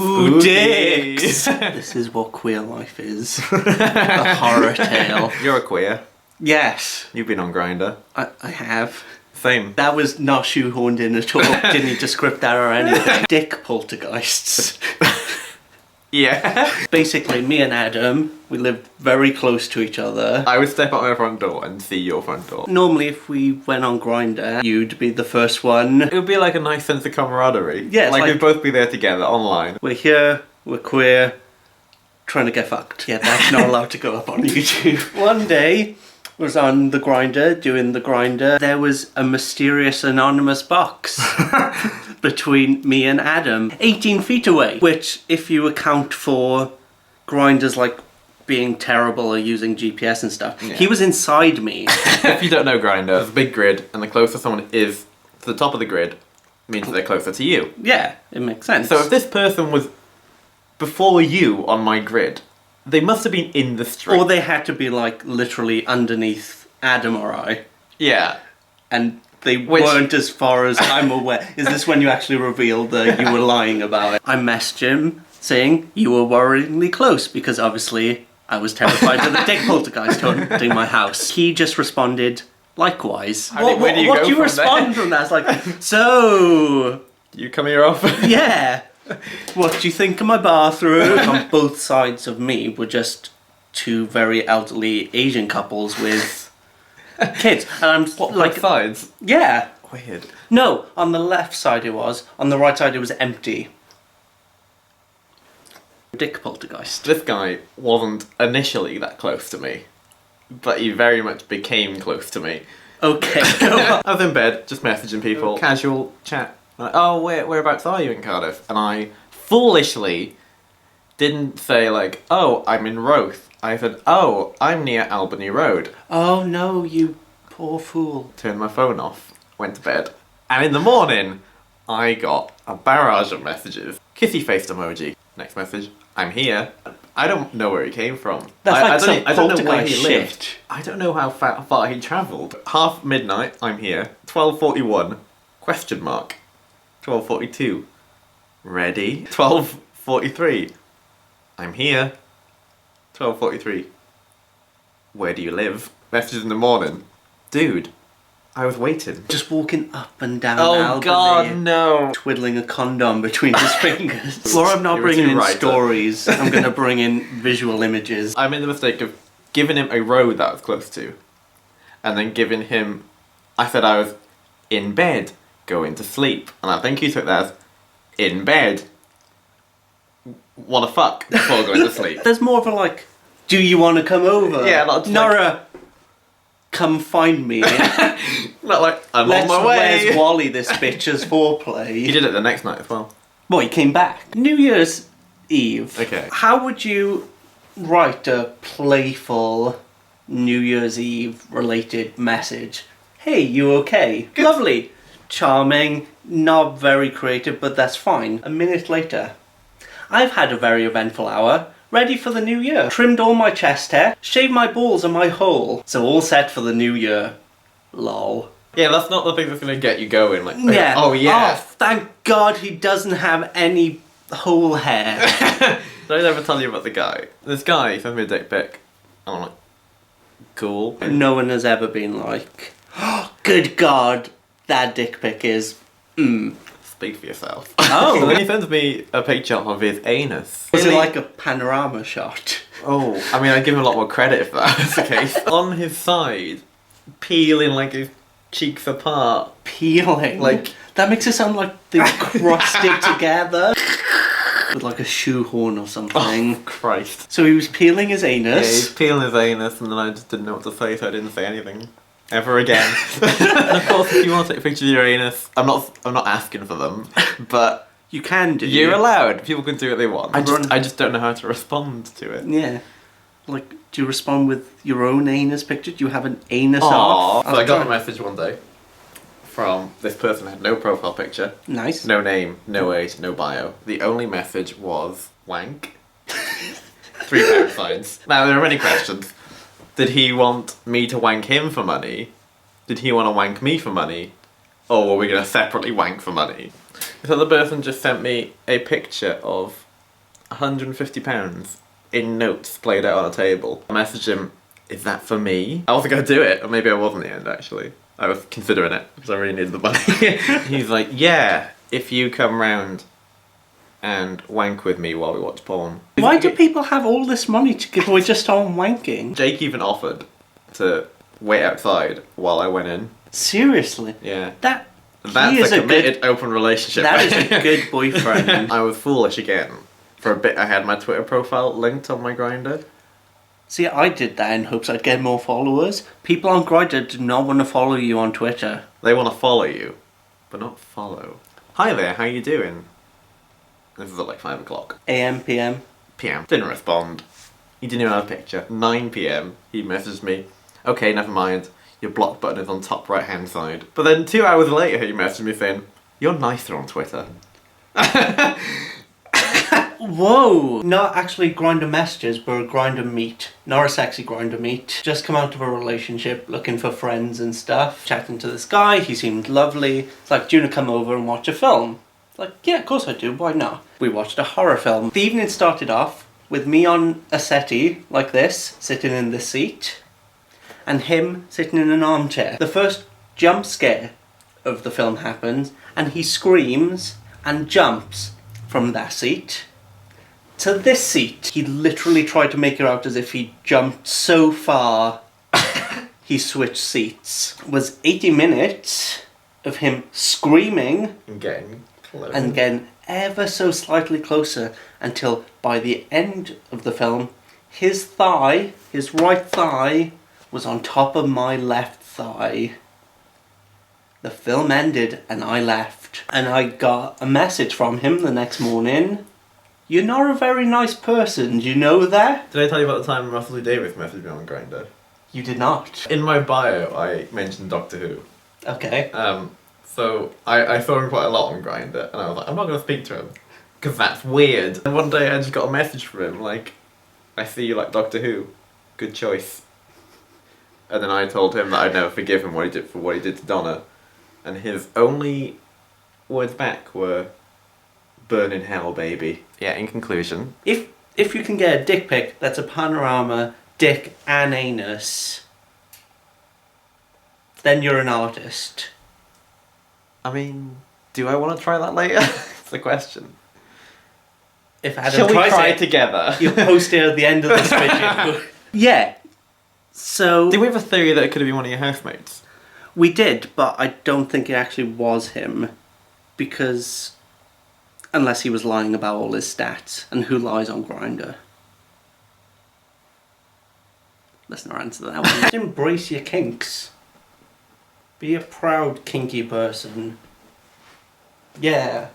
Ooh, dicks! This is what queer life is. A horror tale. You're a queer. Yes. You've been on Grindr. I have. Same. That was not shoehorned in at all. Didn't need to script that or anything. Dick poltergeists. Yeah. Basically, me and Adam, we lived very close to each other. I would step out my front door and see your front door. Normally, if we went on Grindr, you'd be the first one. It would be like a nice sense of camaraderie. Yeah, like we'd both be there together online. We're here, we're queer, trying to get fucked. Yeah, that's not allowed to go up on YouTube. One day, was on the Grindr, doing the Grindr. There was a mysterious anonymous box between me and Adam, 18 feet away. Which, if you account for Grindr's like being terrible or using GPS and stuff, he was inside me. If you don't know Grindr, there's a big grid, and the closer someone is to the top of the grid means they're closer to you. Yeah, it makes sense. So if this person was before you on my grid, they must have been in the street. Or they had to be like literally underneath Adam or I. Yeah. And they weren't, as far as I'm aware. Is this when you actually revealed that you were lying about it? I messaged him saying you were worryingly close because obviously I was terrified of the dick poltergeist haunting my house. He just responded, likewise. Where do you respond from that? It's like, so... You come here often? Yeah. What do you think of my bathroom? On both sides of me were just two very elderly Asian couples with kids. And I'm Like sides? Yeah. Weird. No, on the left side it was. On the right side it was empty. Dick poltergeist. This guy wasn't initially that close to me, but he very much became close to me. Okay, go on. I was in bed, just messaging people, casual chat. Like, oh, whereabouts are you in Cardiff? And I foolishly didn't say like, oh, I'm in Roath. I said, oh, I'm near Albany Road. Oh no, you poor fool. Turned my phone off, went to bed. And in the morning, I got a barrage of messages. Kissy-faced emoji. Next message, I'm here. I don't know where he came from. That's I don't know where he shit. lived. I don't know how far he travelled. Half midnight, I'm here. 12:41, question mark. 12:42, ready. 12:43, I'm here. 12:43, where do you live? Messages in the morning, dude, I was waiting. Just walking up and down Oh Albany, God, no. twiddling a condom between his fingers. Or I'm not bringing in stories, I'm going to bring in visual images. I made the mistake of giving him a road that I was close to, and then giving him, I said I was in bed, going to sleep, and I think he took that as in bed, wanna fuck before going to sleep. There's more of a like, do you want to come over? Yeah, not Nora, come find me. Not like, I'm on my way. Where's Wally, this bitch, as foreplay. He did it the next night as well. Well, he came back. New Year's Eve. Okay. How would you write a playful New Year's Eve related message? Hey, you okay? Good. Lovely. Charming. Not very creative, but that's fine. A minute later. I've had a very eventful hour. Ready for the new year. Trimmed all my chest hair. Shaved my balls and my hole. So all set for the new year. Lol. Yeah, that's not the thing that's gonna get you going. Like, Yeah. oh yeah. Oh, thank God he doesn't have any whole hair. Did I ever tell you about the guy? This guy sent me a dick pic. And I'm like, cool. No one has ever been like, oh, good God, that dick pic is, Speak for yourself. Oh. And then he sends me a picture of his anus. Was it like a panorama shot? Oh, I mean, I'd give him a lot more credit if that was the case. On his side, peeling like his cheeks apart. Peeling? Like, that makes it sound like they were crusted together. With like a shoehorn or something. Oh, Christ. So he was peeling his anus. Yeah, he's peeling his anus, and then I just didn't know what to say, so I didn't say anything. Ever again. And of course, if you want to take a picture of your anus, I'm not asking for them, but you can do. You're allowed. People can do what they want. I'm I just don't know how to respond to it. Yeah. Like, do you respond with your own anus picture? Do you have an anus Aww. off? So I got a message one day from this person who had no profile picture. Nice. No name, no age, no bio. The only message was wank. 3 pound signs. Now there are many questions. Did he want me to wank him for money? Did he want to wank me for money? Or were we going to separately wank for money? So the person just sent me a picture of £150 in notes played out on a table. I messaged him, is that for me? I wasn't going to do it, or maybe I was in the end actually. I was considering it because I really needed the money. He's like, yeah, if you come round and wank with me while we watch porn. Why do people have all this money to give away just on wanking? Jake even offered to wait outside while I went in. Seriously? Yeah. That's a committed, open relationship. That is a good boyfriend. I was foolish again. For a bit, I had my Twitter profile linked on my Grindr. See, I did that in hopes I'd get more followers. People on Grindr do not want to follow you on Twitter. They want to follow you, but not follow. Hi there, how you doing? This is at like 5 o'clock. AM, PM. PM. Didn't respond. He didn't even have a picture. 9 PM, he messaged me. Okay, never mind. Your block button is on top right hand side. But then 2 hours later he messaged me saying, you're nicer on Twitter. Whoa! Not actually Grindr messages, but a Grindr meet. Not a sexy Grindr meet. Just come out of a relationship, looking for friends and stuff. Chatting to this guy, he seemed lovely. It's like, do you want to come over and watch a film? Like, yeah, of course I do, why not? We watched a horror film. The evening started off with me on a settee, like this, sitting in the seat, and him sitting in an armchair. The first jump scare of the film happens, and he screams and jumps from that seat to this seat. He literally tried to make it out as if he jumped so far he switched seats. It was 80 minutes of him screaming And getting close. and getting ever so slightly closer until by the end of the film his thigh, his right thigh, was on top of my left thigh. The film ended and I left. And I got a message from him the next morning. You're not a very nice person, do you know that? Did I tell you about the time Russell Davis messaged me on Grindr? You did not. In my bio, I mentioned Doctor Who. Okay. So I saw him quite a lot on Grindr, and I was like, I'm not going to speak to him, because that's weird. And one day I just got a message from him, like, I see you like Doctor Who. Good choice. And then I told him that I'd never forgive him what he did to Donna. And his only words back were, burn in hell, baby. Yeah, in conclusion. If you can get a dick pic that's a panorama, dick and anus, then you're an artist. I mean, do I want to try that later? It's the question. If Adam Shall we tries try it, together? you'll post it at the end of this video. Yeah. So Did we have a theory that it could have been one of your housemates? we did, but I don't think it actually was him, because unless he was lying about all his stats, and who lies on Grindr? Let's not answer that one. Embrace your kinks. Be a proud kinky person. Yeah.